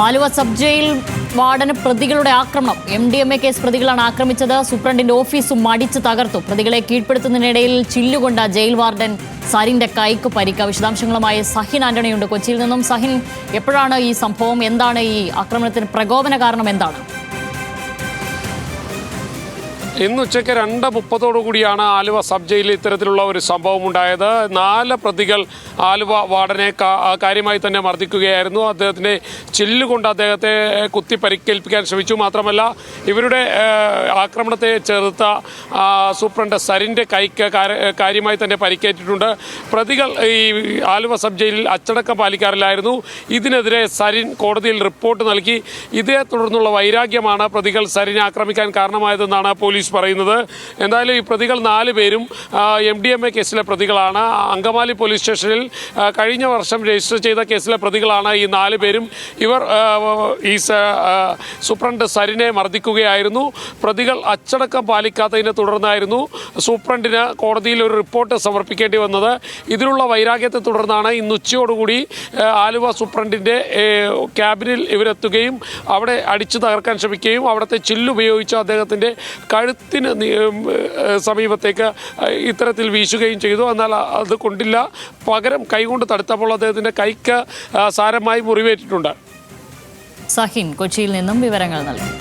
Aluva sub jail വാർഡന് പ്രതികളുടെ ആക്രമണം. MDMA case പ്രതികളാണ് ആക്രമിച്ചത്. സൂപ്രണ്ടിന്റെ ഓഫീസും അടിച്ചു തകർത്തു. പ്രതികളെ കീഴ്പ്പെടുത്തുന്നതിനിടയിൽ ചില്ലുകൊണ്ട ജയിൽ വാർഡൻ സരിന്റെ കൈക്ക് പരിക്ക്. വിശദാംശങ്ങളുമായി സഹിൻ ആന്റണിയുണ്ട് കൊച്ചിയിൽ നിന്നും. സഹിൻ, എപ്പോഴാണ് ഈ സംഭവം? എന്താണ് ഈ ആക്രമണത്തിന് പ്രകോപന കാരണം? എന്താണ്? ഇന്ന് ഉച്ചയ്ക്ക് 2:30 ആലുവ സബ് ജയിലിൽ ഇത്തരത്തിലുള്ള ഒരു സംഭവം ഉണ്ടായത്. 4 പ്രതികൾ ആലുവ വാർഡനെ കാര്യമായി തന്നെ മർദ്ദിക്കുകയായിരുന്നു. അദ്ദേഹത്തിൻ്റെ ചില്ലുകൊണ്ട് അദ്ദേഹത്തെ കുത്തി പരിക്കേൽപ്പിക്കാൻ ശ്രമിച്ചു. മാത്രമല്ല, ഇവരുടെ ആക്രമണത്തെ ചെറുത്ത സൂപ്രണ്ട് സരിൻ്റെ കൈക്ക് കാര്യമായി തന്നെ പരിക്കേറ്റിട്ടുണ്ട്. പ്രതികൾ ഈ ആലുവ സബ് ജയിലിൽ അച്ചടക്കം പാലിക്കാറില്ലായിരുന്നു. ഇതിനെതിരെ സരിൻ കോടതിയിൽ റിപ്പോർട്ട് നൽകി. ഇതേ തുടർന്നുള്ള വൈരാഗ്യമാണ് പ്രതികൾ സരിനെ ആക്രമിക്കാൻ കാരണമായതെന്നാണ് പോലീസ് പറയുന്നത്. എന്തായാലും ഈ പ്രതികൾ 4 പേരും MDMA കേസിലെ പ്രതികളാണ്. അങ്കമാലി പോലീസ് സ്റ്റേഷനിൽ കഴിഞ്ഞ വർഷം രജിസ്റ്റർ ചെയ്ത കേസിലെ പ്രതികളാണ് ഈ 4 പേരും. ഇവർ ഈ സൂപ്രണ്ട് സരിനെ മർദ്ദിക്കുകയായിരുന്നു. പ്രതികൾ അച്ചടക്കം പാലിക്കാത്തതിനെ തുടർന്നായിരുന്നു സൂപ്രണ്ടിന് കോടതിയിൽ ഒരു റിപ്പോർട്ട് സമർപ്പിക്കേണ്ടി വന്നത്. ഇതിലുള്ള വൈരാഗ്യത്തെ തുടർന്നാണ് ഇന്ന് ഉച്ചയോടുകൂടി ആലുവ സൂപ്രണ്ടിൻ്റെ ക്യാബിനിൽ ഇവരെത്തുകയും അവിടെ അടിച്ചു തകർക്കാൻ ശ്രമിക്കുകയും അവിടുത്തെ ചില്ലുപയോഗിച്ച് അദ്ദേഹത്തിൻ്റെ കഴുത്തിന് സമീപത്തേക്ക് ഇത്തരത്തിൽ വീശുകയും ചെയ്തു. എന്നാൽ അത് കൊണ്ടില്ല. പകരം കൈകൊണ്ട് തടുത്തപ്പോൾ അദ്ദേഹത്തിൻ്റെ കൈക്ക് സാരമായി മുറിവേറ്റിട്ടുണ്ട്. സഹിൻ കൊച്ചിയിൽ നിന്നും വിവരങ്ങൾ നൽകി.